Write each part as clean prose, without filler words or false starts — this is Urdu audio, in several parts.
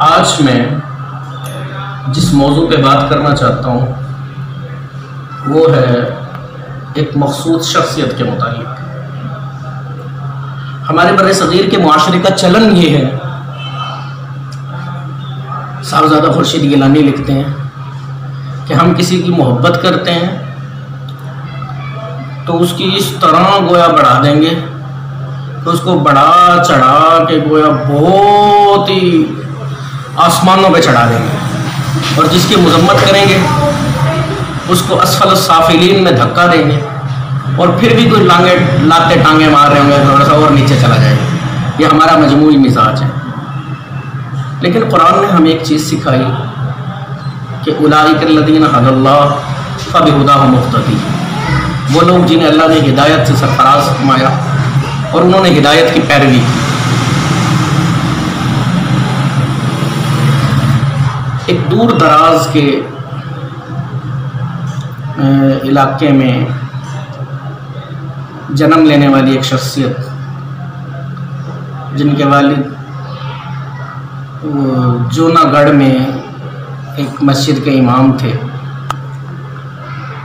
آج میں جس موضوع پہ بات کرنا چاہتا ہوں وہ ہے ایک مخصوص شخصیت کے متعلق۔ ہمارے بر صغیر کے معاشرے کا چلن یہ ہے، صاحبزادہ خورشید گیلانی لکھتے ہیں کہ ہم کسی کی محبت کرتے ہیں تو اس کی اس طرح گویا بڑھا دیں گے کہ اس کو بڑھا چڑھا کے گویا بہت ہی آسمانوں پہ چڑھا دیں گے، اور جس کی مذمت کریں گے اس کو اسفل السافلین میں دھکا دیں گے، اور پھر بھی کوئی لاتے ٹانگیں مار رہے ہوں گے، تھوڑا سا اور نیچے چلا جائے گا۔ یہ ہمارا مجموعی مزاج ہے۔ لیکن قرآن نے ہمیں ایک چیز سکھائی کہ اولئک الذین ھدی اللہ فبہداہ مقتدی، وہ لوگ جنہیں اللہ نے ہدایت سے سرفراز فرمایا اور انہوں نے ہدایت کی پیروی کی۔ ایک دور دراز کے علاقے میں جنم لینے والی ایک شخصیت، جن کے والد جوناگڑھ میں ایک مسجد کے امام تھے،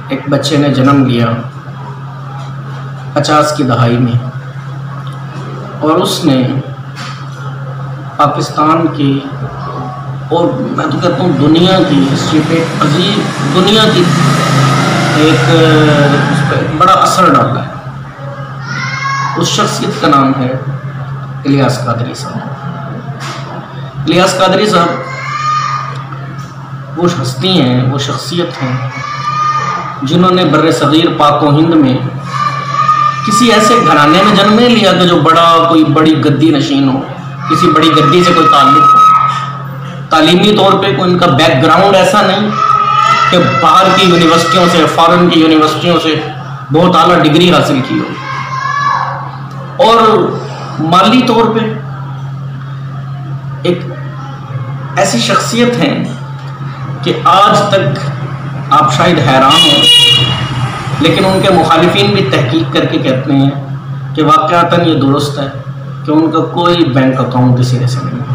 ایک بچے نے جنم لیا 50 کی دہائی میں، اور اس نے پاکستان کی اور میں تو کہتا ہوں دنیا کی ہسٹری پہ عظیم، دنیا کی ایک اس پہ بڑا اثر ڈالا ہے۔ اس شخصیت کا نام ہے الیاس قادری صاحب۔ الیاس قادری صاحب وہ ہستی ہیں، وہ شخصیت ہیں جنہوں نے بر صغیر پاک و ہند میں کسی ایسے گھرانے میں جنم نہیں لیا کہ جو کوئی بڑی گدی نشین ہو، کسی بڑی گدی سے کوئی تعلق ہو، تعلیمی طور پہ کوئی ان کا بیک گراؤنڈ ایسا نہیں کہ باہر کی یونیورسٹیوں سے، فارن کی یونیورسٹیوں سے بہت اعلیٰ ڈگری حاصل کی ہو، اور مالی طور پہ ایک ایسی شخصیت ہیں کہ آج تک آپ شاید حیران ہوں، لیکن ان کے مخالفین بھی تحقیق کر کے کہتے ہیں کہ واقعتاً یہ درست ہے کہ ان کا کوئی بینک اکاؤنٹ اس سرے سے نہیں ہے۔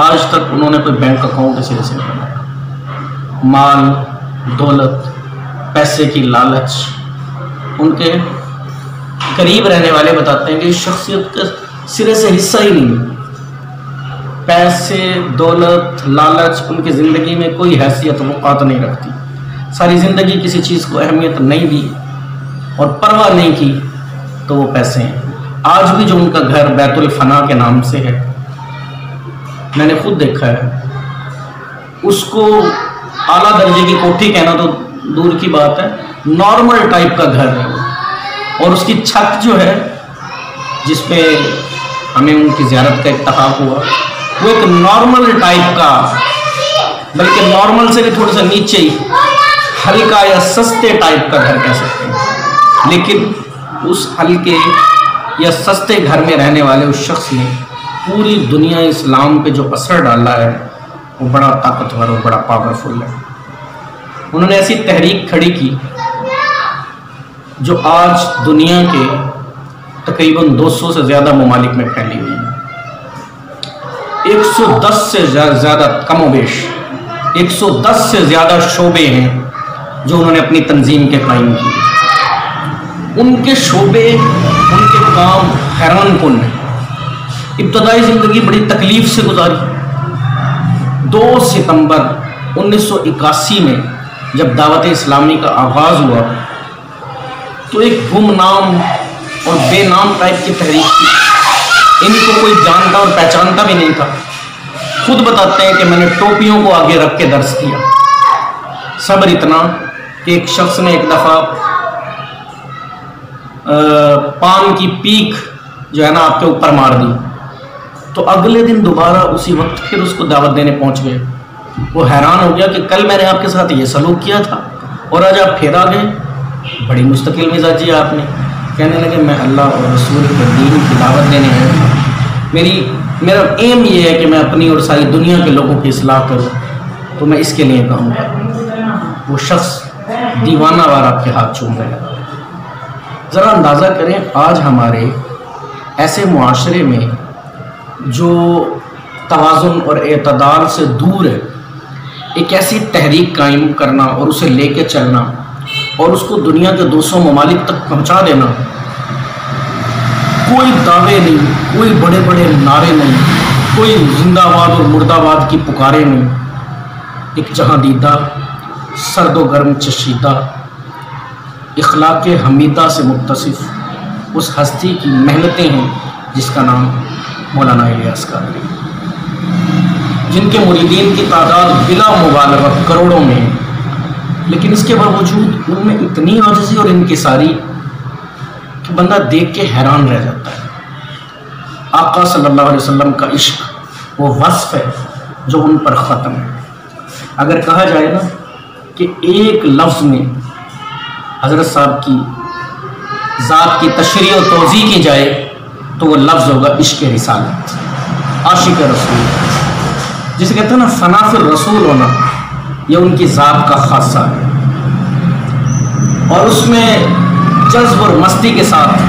آج تک انہوں نے کوئی بینک اکاؤنٹ اس سرے سے نہیں بنایا۔ مال، دولت، پیسے کی لالچ ان کے قریب رہنے والے بتاتے ہیں کہ اس شخصیت کا سرے سے حصہ ہی نہیں ہے۔ پیسے، دولت، لالچ ان کی زندگی میں کوئی حیثیت وقعت نہیں رکھتی۔ ساری زندگی کسی چیز کو اہمیت نہیں دی اور پرواہ نہیں کی تو وہ پیسے ہیں۔ آج بھی جو ان کا گھر بیت الفنا کے نام سے ہے، میں نے خود دیکھا ہے، اس کو اعلیٰ درجے کی کوٹھی کہنا تو دور کی بات ہے، نارمل ٹائپ کا گھر ہے وہ، اور اس کی چھت جو ہے جس پہ ہمیں ان کی زیارت کا اتفاق ہوا، وہ ایک نارمل ٹائپ کا، بلکہ نارمل سے بھی تھوڑا سا نیچے ہی، ہلکا یا سستے ٹائپ کا گھر کہہ سکتے ہیں۔ لیکن اس ہلکے یا سستے گھر میں رہنے والے اس شخص نے پوری دنیا اسلام پہ جو اثر ڈالا ہے وہ بڑا طاقتور اور بڑا پاورفل ہے۔ انہوں نے ایسی تحریک کھڑی کی جو آج دنیا کے تقریباً 200 سے زیادہ ممالک میں پھیلی ہوئی ہے۔ 110 سے زیادہ، کم و بیش 110 سے زیادہ شعبے ہیں جو انہوں نے اپنی تنظیم کے قائم کیے۔ ان کے شعبے، ان کے کام حیران کن ہیں۔ ابتدائی زندگی بڑی تکلیف سے گزاری۔ 2 ستمبر 1981 میں جب دعوت اسلامی کا آغاز ہوا تو ایک گمنام اور بے نام ٹائپ کی تحریک تھی۔ ان کو کوئی جانتا اور پہچانتا بھی نہیں تھا۔ خود بتاتے ہیں کہ میں نے ٹوپیوں کو آگے رکھ کے درس کیا۔ صبر اتنا کہ ایک شخص نے ایک دفعہ پان کی پیک جو ہے نا آپ کے اوپر مار دی، تو اگلے دن دوبارہ اسی وقت پھر اس کو دعوت دینے پہنچ گئے۔ وہ حیران ہو گیا کہ کل میں نے آپ کے ساتھ یہ سلوک کیا تھا اور آج آپ پھر آ گئے، بڑی مستقل مزاجی آپ نے۔ کہنے لگے میں اللہ اور رسول کے دین کی دعوت دینے آیا ہوں، میرا ایم یہ ہے کہ میں اپنی اور ساری دنیا کے لوگوں کی اصلاح کروں، تو میں اس کے لیے کام کروں۔ وہ شخص دیوانہ وار آپ کے ہاتھ چوم رہا ہے۔ ذرا اندازہ کریں آج ہمارے ایسے معاشرے میں جو توازن اور اعتدال سے دور ہے، ایک ایسی تحریک قائم کرنا اور اسے لے کے چلنا اور اس کو دنیا کے 200 ممالک تک پہنچا دینا، کوئی دعوے نہیں، کوئی بڑے بڑے نعرے نہیں، کوئی زندہ باد اور مردہ باد کی پکارے نہیں، ایک جہاں دیدہ سرد و گرم چشیدہ اخلاق حمیدہ سے متصف اس ہستی کی محنتیں ہیں جس کا نام مولانا الیاس قادری، جن کے مریدین کی تعداد بلا مبالغہ کروڑوں میں ہے، لیکن اس کے باوجود ان میں اتنی عاجزی اور انکساری کہ بندہ دیکھ کے حیران رہ جاتا ہے۔ آقا صلی اللہ علیہ وسلم کا عشق وہ وصف ہے جو ان پر ختم ہے۔ اگر کہا جائے نا کہ ایک لفظ میں حضرت صاحب کی ذات کی تشریح و توضیح کی جائے تو وہ لفظ ہوگا عشق رسالت، عاشق رسول، جسے کہتے ہیں نا فنا فی الرسول ہونا، یہ ان کی ذات کا خاصہ ہے۔ اور اس میں جذب اور مستی کے ساتھ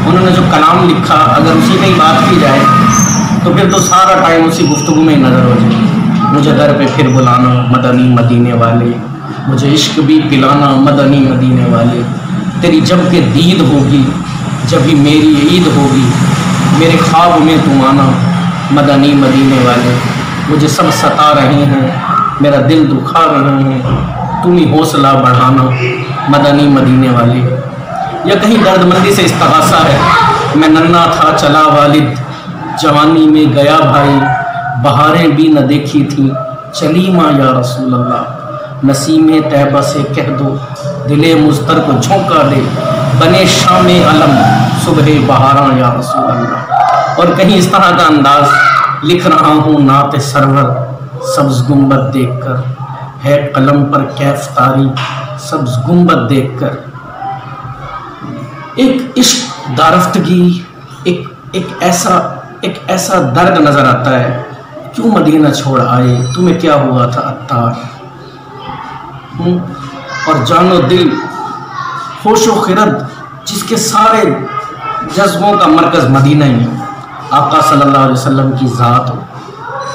انہوں نے جو کلام لکھا، اگر اسی میں ہی بات کی جائے تو پھر تو سارا ٹائم اسی گفتگو میں ہی نظر ہو جائے۔ مجھے در پہ پھر بلانا مدنی مدینے والے، مجھے عشق بھی پلانا مدنی مدینے والے، تیری جب کہ دید ہوگی جب ہی میری عید ہوگی، میرے خواب میں تم آنا مدنی مدینے والے، مجھے سب ستا رہے ہیں میرا دل دکھا رہے ہیں، تم ہی حوصلہ بڑھانا مدنی مدینے والے۔ یا کہیں درد مندی سے استغاثہ ہے، میں ننھا تھا چلا والد، جوانی میں گیا بھائی، بہاریں بھی نہ دیکھی تھیں چلی ماں یا رسول اللہ، نسیم طیبہ سے کہہ دو دل مضطر کو جھونکا دے، بنے شام علم صبح بہاراں یا رسول اللہ۔ اور کہیں اس طرح کا انداز، لکھ رہا ہوں نعت سرور سبز گنبد دیکھ کر، ہے قلم پر کیف طاری سبز گنبد دیکھ کر۔ ایک عشق دارفتگی، ایک ایسا درد نظر آتا ہے، کیوں مدینہ چھوڑ آئے، تمہیں کیا ہوا تھا عطار، اور جان و دل ہوش و خرد جس کے سارے جذبوں کا مرکز مدینہ ہی ہے، آقا صلی اللہ علیہ وسلم کی ذات ہو،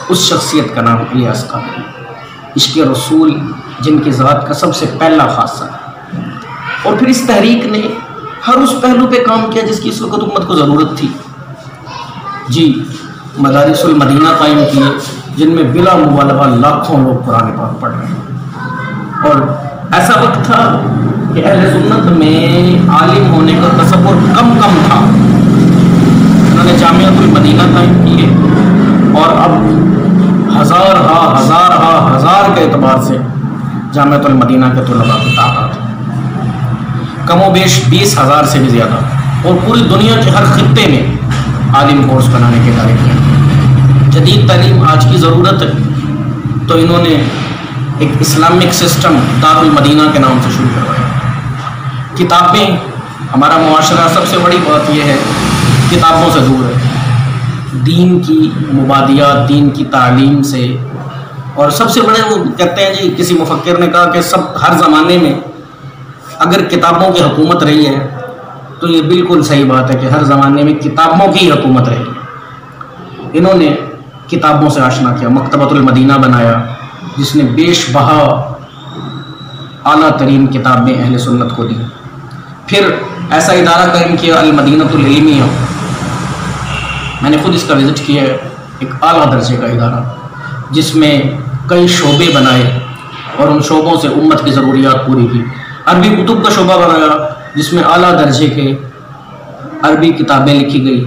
اس شخصیت کا نام الیاس قادری، عشق رسول جن کی ذات کا سب سے پہلا خاصہ ہے۔ اور پھر اس تحریک نے ہر اس پہلو پہ کام کیا جس کی اس وقت امت کو ضرورت تھی۔ جی، مدارس المدینہ قائم کیے جن میں بلا مبالغہ لاکھوں لوگ قرآن پاک پڑھ رہے ہیں، اور ایسا وقت تھا کہ اہل سنت میں عالم ہونے کا تصور کم تھا، انہوں نے جامعۃ المدینہ قائم کیے، اور اب ہزار کے اعتبار سے جامعۃ المدینہ کے طلباء کی تعداد کم و بیش 20,000 سے بھی زیادہ، اور پوری دنیا کے ہر خطے میں عالم کورس بنانے کے ادارے کیے۔ جدید تعلیم آج کی ضرورت ہے، تو انہوں نے ایک اسلامک سسٹم دار المدینہ کے نام سے شروع کروایا۔ کتابیں، ہمارا معاشرہ سب سے بڑی بات یہ ہے کتابوں سے دور ہے، دین کی مبادیات، دین کی تعلیم سے، اور سب سے بڑے وہ کہتے ہیں جی، کسی مفکر نے کہا کہ ہر زمانے میں اگر کتابوں کی حکومت رہی ہے تو یہ بالکل صحیح بات ہے کہ ہر زمانے میں کتابوں کی حکومت رہی ہے۔ انہوں نے کتابوں سے آشنا کیا، مکتبۃ المدینہ بنایا جس نے بیش بہا اعلیٰ ترین کتابیں اہل سنت کو دی۔ پھر ایسا ادارہ قائم کیا المدینۃ العلمیہ، میں نے خود اس کا وزٹ کیا ہے، ایک اعلیٰ درجے کا ادارہ جس میں کئی شعبے بنائے اور ان شعبوں سے امت کی ضروریات پوری کی۔ عربی کتب کا شعبہ بنایا جس میں اعلیٰ درجے کے عربی کتابیں لکھی گئی،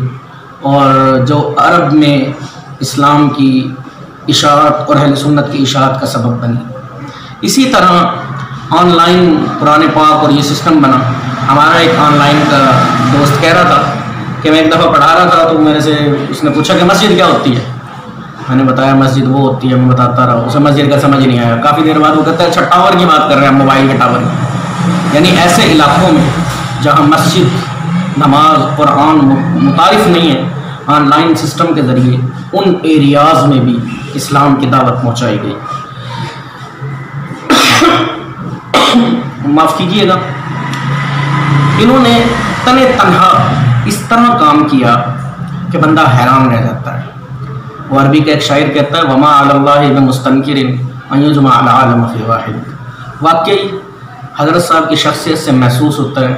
اور جو عرب میں اسلام کی اشاعت اور اہل سنت کی اشاعت کا سبب بنی۔ اسی طرح آن لائن قرآن پاک اور یہ سسٹم بنا۔ ہمارا ایک آن لائن کا دوست کہہ رہا تھا کہ میں ایک دفعہ پڑھا رہا تھا تو میرے سے اس نے پوچھا کہ مسجد کیا ہوتی ہے، میں نے بتایا مسجد وہ ہوتی ہے، میں بتاتا رہا، اسے مسجد کا سمجھ نہیں آیا۔ کافی دیر بعد وہ کہتا ہے اچھا ٹاور کی بات کر رہے ہیں ہم، موبائل کے ٹاور کی۔ یعنی ایسے علاقوں میں جہاں مسجد، نماز، قرآن متعارف نہیں ہے، آن لائن سسٹم کے ذریعے ان ایریاز میں بھی اسلام کی دعوت پہنچائی گئی۔ معاف کیجیے گا، انہوں نے تن تنہا اس طرح کام کیا کہ بندہ حیران رہ جاتا ہے۔ وہ عربی کا ایک شاعر کہتا ہے وما علی اللہ بمستنکر ان یجمع العالم فی واحد۔ واقعی حضرت صاحب کی شخصیت سے محسوس ہوتا ہے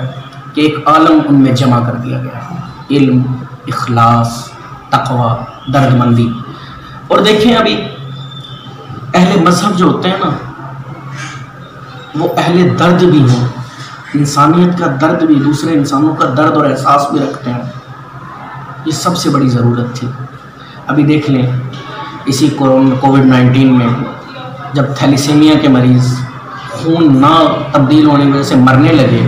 کہ ایک عالم ان میں جمع کر دیا گیا ہے، علم، اخلاص، تقوی، درد مندی۔ اور دیکھیں ابھی اہل مذہب جو ہوتے ہیں نا، وہ اہل درد بھی ہوں، انسانیت کا درد بھی، دوسرے انسانوں کا درد اور احساس بھی رکھتے ہیں۔ یہ سب سے بڑی ضرورت تھی۔ ابھی دیکھ لیں اسی کووڈ-19 میں جب تھیلیسیمیا کے مریض خون نہ تبدیل ہونے کی وجہ سے مرنے لگے،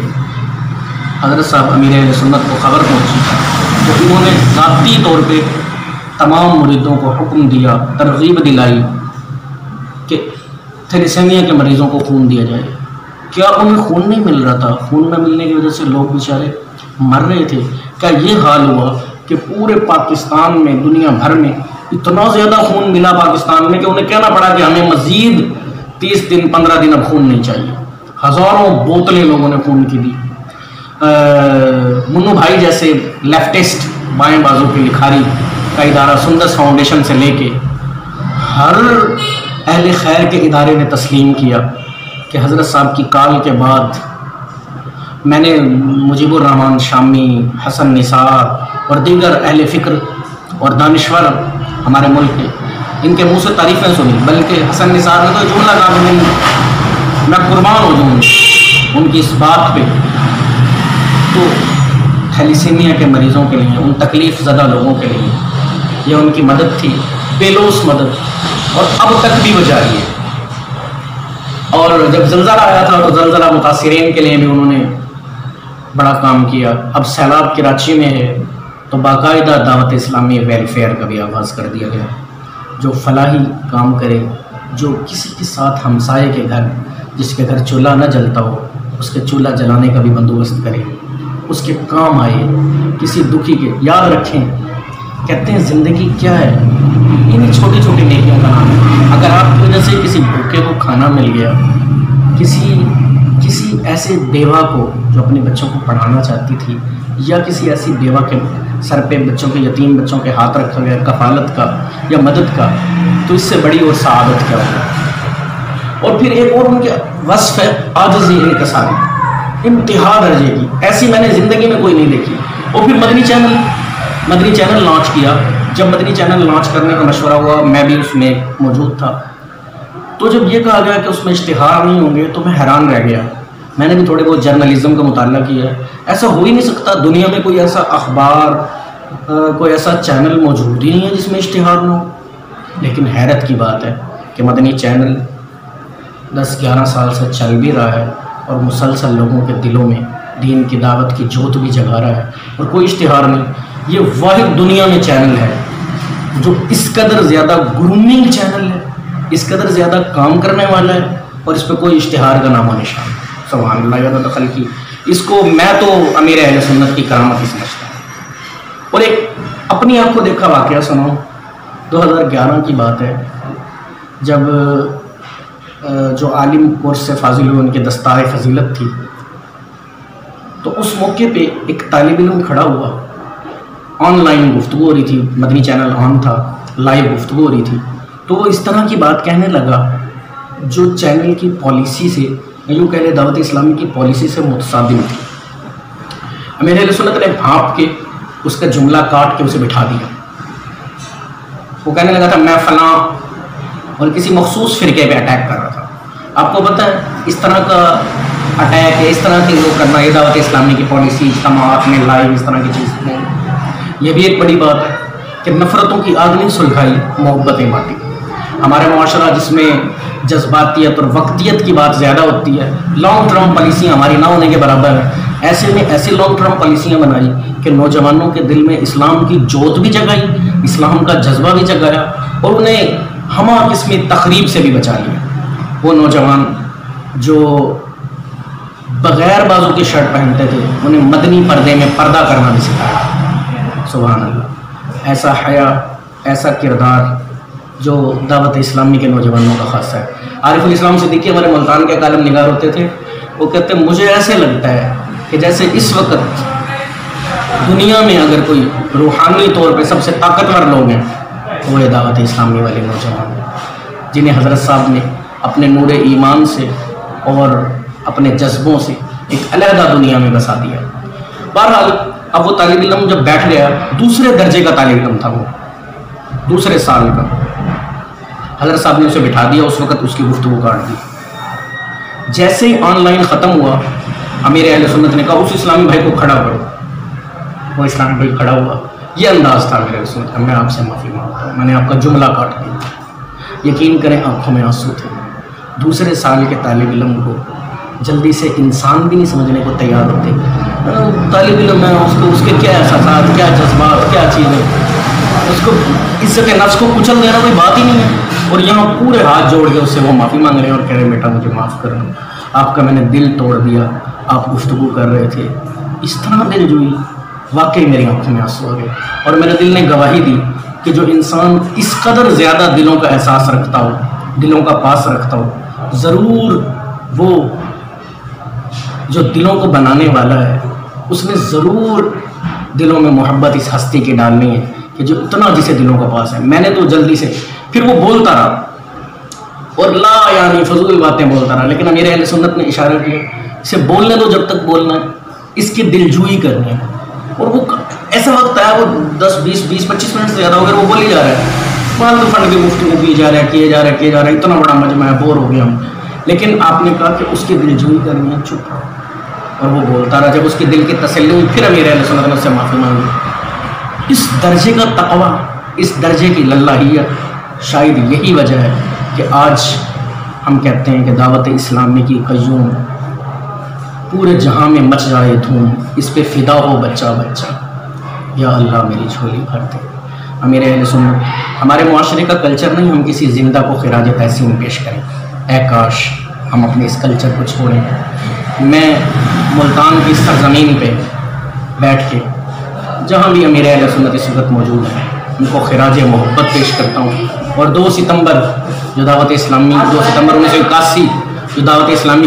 حضرت صاحب امیر اہل سنت کو خبر پہنچی تو انہوں نے ذاتی طور پہ تمام مریدوں کو حکم دیا، ترغیب دلائی کہ تھیلیسیمیا کے مریضوں کو خون دیا جائے۔ کیا انہیں خون نہیں مل رہا تھا؟ خون نہ ملنے کی وجہ سے لوگ بیچارے مر رہے تھے۔ کیا یہ حال ہوا کہ پورے پاکستان میں، دنیا بھر میں اتنا زیادہ خون ملا پاکستان میں کہ انہیں کہنا پڑا کہ ہمیں مزید 30 دن 15 دن اب خون نہیں چاہیے؟ ہزاروں بوتلیں لوگوں نے خون کی دی۔ منو بھائی جیسے لیفٹسٹ بائیں بازو کی لکھاری کا ادارہ سندس فاؤنڈیشن سے لے کے ہر اہل خیر کے ادارے نے تسلیم کیا کہ حضرت صاحب کی کال کے بعد میں نے مجیب الرحمن شامی، حسن نثار اور دیگر اہل فکر اور دانشور ہمارے ملک کے، ان کے منہ سے تعریفیں سنی، بلکہ حسن نثار نے تو جملہ کہا کہ میں قربان ہو جاؤں ان کی اس بات پہ۔ تو تھیلیسیمیا کے مریضوں کے لیے، ان تکلیف زدہ لوگوں کے لیے یہ ان کی مدد تھی، بے لوث مدد، اور اب تک بھی وہ جاری ہے۔ اور جب زلزلہ آیا تھا تو زلزلہ متاثرین کے لیے بھی انہوں نے بڑا کام کیا۔ اب سیلاب کراچی میں ہے تو باقاعدہ دعوت اسلامی ویلفیئر کا بھی آغاز کر دیا گیا، جو فلاحی کام کرے، جو کسی کے ساتھ ہمسائے کے گھر، جس کے گھر چولہا نہ جلتا ہو، اس کے چولہا جلانے کا بھی بندوبست کرے، اس کے کام آئے، کسی دکھی کے۔ یاد رکھیں، کہتے ہیں زندگی کیا ہے؟ انہیں چھوٹی چھوٹی نیکیوں کا نام ہے۔ اگر آپ کی وجہ سے کسی بھوکے کو کھانا مل گیا، کسی ایسے بیوہ کو جو اپنے بچوں کو پڑھانا چاہتی تھی، یا کسی ایسی بیوہ کے سر پہ بچوں کے، یتیم بچوں کے ہاتھ رکھا گیا کفالت کا یا مدد کا، تو اس سے بڑی اور سعادت کیا ہوگا۔ اور پھر ایک اور ان کے وصف ہے عاجزی انکساری، انتہا درجے کی، ایسی میں نے زندگی میں کوئی نہیں دیکھی۔ اور پھر مدنی چینل لانچ کیا۔ جب مدنی چینل لانچ کرنے کا مشورہ ہوا، میں بھی اس میں موجود تھا، تو جب یہ کہا گیا کہ اس میں اشتہار نہیں ہوں گے تو میں حیران رہ گیا۔ میں نے بھی تھوڑے بہت جرنلزم کا مطالعہ کیا ہے، ایسا ہو ہی نہیں سکتا، دنیا میں کوئی ایسا اخبار، کوئی ایسا چینل موجود ہی نہیں ہے جس میں اشتہار نہ ہو۔ لیکن حیرت کی بات ہے کہ مدنی چینل 10-11 سال سے چل بھی رہا ہے اور مسلسل لوگوں کے دلوں میں دین کی دعوت کی جوت بھی جگا رہا ہے، اور کوئی اشتہار نہیں۔ یہ واحد دنیا میں چینل ہے جو اس قدر زیادہ گرومنگ چینل ہے، اس قدر زیادہ کام کرنے والا ہے، اور اس پہ کوئی اشتہار کا نام و نشان۔ سبحان اللہ، یا دخل کی اس کو میں تو امیر اہل سنت کی کرامت ہی سمجھتا ہوں۔ اور ایک اپنی آپ کو دیکھا واقعہ سناؤں، 2011 کی بات ہے، جب جو عالم کورس سے فاضل ہوئے، ان کے دستار فضیلت تھی، تو اس موقع پہ ایک طالب علم کھڑا ہوا، آن لائن گفتگو ہو رہی تھی، مدنی چینل آن تھا، لائیو گفتگو ہو رہی تھی، تو وہ اس طرح کی بات کہنے لگا جو چینل کی پالیسی سے، یوں کہہ لیں دعوت اسلامی کی پالیسی سے متصادم تھی۔ امیر اہل سنت نے بھانپ کے اس کا جملہ کاٹ کے اسے بٹھا دیا۔ وہ کہنے لگا تھا میں فلاں، اور کسی مخصوص فرقے پہ اٹیک کر رہا تھا۔ آپ کو پتہ ہے اس طرح کا اٹیک ہے، اس طرح کی وہ کرنا، یہ دعوت اسلامی کی پالیسی، اجتماعات میں لائیو اس طرح کی چیز نہیں۔ یہ بھی ایک بڑی بات ہے کہ نفرتوں کی آگ نہیں سلجھائی، محبتیں بانٹی۔ ہمارے معاشرہ جس میں جذباتیت اور وقتیت کی بات زیادہ ہوتی ہے، لانگ ٹرم پالیسیاں ہماری نہ ہونے کے برابر ہیں، ایسے میں ایسی لانگ ٹرم پالیسیاں بنائی کہ نوجوانوں کے دل میں اسلام کی جوت بھی جگائی، اسلام کا جذبہ بھی جگایا، اور انہیں ہمہ قسمی تخریب سے بھی بچا لیا۔ وہ نوجوان جو بغیر بازو کی شرٹ پہنتے تھے، انہیں مدنی پردے میں پردہ کرنا بھی سکھایا۔ سبحان اللہ، ایسا حیا، ایسا کردار جو دعوت اسلامی کے نوجوانوں کا خاصہ ہے۔ عارف الاسلام صدیقی ہمارے ملتان کے کالم نگار ہوتے تھے، وہ کہتے ہیں مجھے ایسے لگتا ہے کہ جیسے اس وقت دنیا میں اگر کوئی روحانی طور پہ سب سے طاقتور لوگ ہیں وہ دعوت اسلامی والے نوجوان جنہیں حضرت صاحب نے اپنے نور ایمان سے اور اپنے جذبوں سے ایک علیحدہ دنیا میں بسا دیا۔ بہرحال اب وہ طالب علم جب بیٹھ گیا، دوسرے درجے کا طالب علم تھا، وہ دوسرے سال کا، حضرت صاحب نے اسے بٹھا دیا، اس وقت اس کی گفتگو کاٹ دی۔ جیسے ہی آن لائن ختم ہوا، امیر اہل سنت نے کہا اس اسلامی بھائی کو کھڑا کرو۔ وہ اسلامی بھائی کھڑا ہوا، یہ انداز تھا امیر اہل سنت کا، میں آپ سے معافی مانگتا ہوں، میں نے آپ کا جملہ کاٹ دیا۔ یقین کریں آنکھوں میں آنسو تھے۔ دوسرے سال کے طالب علم کو جلدی سے انسان بھی نہیں سمجھنے کو تیار ہوتے، طالب علم ہے، اس کے کیا احساسات، کیا جذبات، کیا چیزیں، اس کو عزت نفس کو کچل دینا کوئی بات ہی نہیں ہے۔ اور یہاں پورے ہاتھ جوڑ کے اس سے وہ معافی مانگ رہے ہیں اور کہہ رہے ہیں بیٹا مجھے معاف کر دو، آپ کا میں نے دل توڑ دیا، آپ گفتگو کر رہے تھے، اس طرح دل جوئی۔ واقعی میری آنکھوں میں آنسو آ گئے، اور میرے دل نے گواہی دی کہ جو انسان اس قدر زیادہ دلوں کا احساس رکھتا ہو، دلوں کا پاس رکھتا ہو، ضرور وہ جو دلوں کو بنانے والا ہے اس نے ضرور دلوں میں محبت اس ہستی کی ڈالنی ہے کہ جو اتنا جسے دلوں کا پاس ہے۔ میں نے تو جلدی سے پھر وہ بولتا رہا اور لا یعنی فضول باتیں بولتا رہا، لیکن امیر اہل سنت نے اشارہ کیا اسے بولنے دو جب تک بولنا ہے، اس کی دلجوئی کرنی ہے۔ اور وہ ایسا وقت آیا، وہ 10 20 25 منٹ سے زیادہ ہو گئے، وہ بول ہی جا رہا ہے، فالتو فنڈ کی گفتگو کی جا رہا ہے، کیے جا رہا ہے، اتنا بڑا مجمع ہے، بور ہو گیا ہم۔ لیکن آپ نے کہا کہ اس کی دلجوئی کرنی ہے، چپ رہو، اور وہ بولتا رہا۔ جب اس کی دل کی تسلی ہوئی پھر امیر اہل سنت نے اس سے معافی مانگی۔ اس درجے کا تقویٰ، اس درجے کی للہیت، شاید یہی وجہ ہے کہ آج ہم کہتے ہیں کہ دعوت اسلامی کی قیوم پورے جہاں میں مچ جائے دھوم، اس پہ فدا ہو بچہ بچہ، یا اللہ میری جھولی بھر دے۔ امیر اہل سنت ہمارے معاشرے کا کلچر نہیں، ہم کسی زندہ کو خراج تحسین پیش کریں، اے کاش ہم اپنے اس کلچر کو چھوڑیں۔ میں ملتان کی سرزمین پہ بیٹھ کے جہاں بھی امیر اہل سنت اس وقت موجود ہیں ان کو خراج محبت پیش کرتا ہوں، اور 2 ستمبر جو دعوت اسلامی 2 ستمبر 1981 جو دعوت اسلامی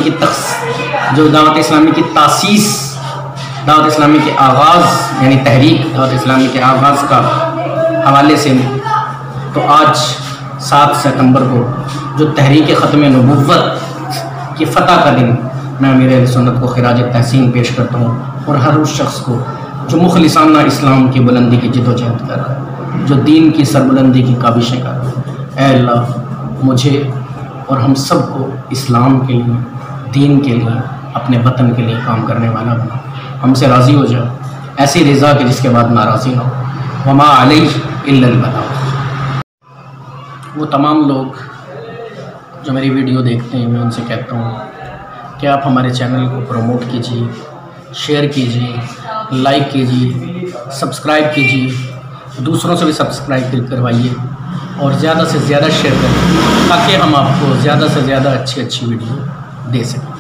کی تاسیس، دعوت اسلامی کے آغاز یعنی تحریک دعوت اسلامی کے آغاز کا حوالے سے، تو آج 7 ستمبر کو جو تحریک ختم نبوت کی فتح کا دن، میں امیر اہل سنت کو خراج تحسین پیش کرتا ہوں، اور ہر اس شخص کو جو مخلصانہ اسلام کی بلندی کی جد و جہد کر رہا ہے، جو دین کی سربلندی کی کاوشیں کر رہا ہے۔ اے اللہ مجھے اور ہم سب کو اسلام کے لیے، دین کے لیے، اپنے وطن کے لیے کام کرنے والا بنا، ہم سے راضی ہو جائے، ایسی رضا کہ جس کے بعد ناراضی نہ ہو۔ وما علیہ الا البلاغ۔ وہ تمام لوگ جو میری ویڈیو دیکھتے ہیں، میں ان سے کہتا ہوں کہ آپ ہمارے چینل کو پروموٹ کیجیے، شیئر کیجیے، لائک کیجیے، سبسکرائب کیجیے، دوسروں سے بھی سبسکرائب کروائیے، اور زیادہ سے زیادہ شیئر کریں تاکہ ہم آپ کو زیادہ سے زیادہ اچھی ویڈیو دے سکیں۔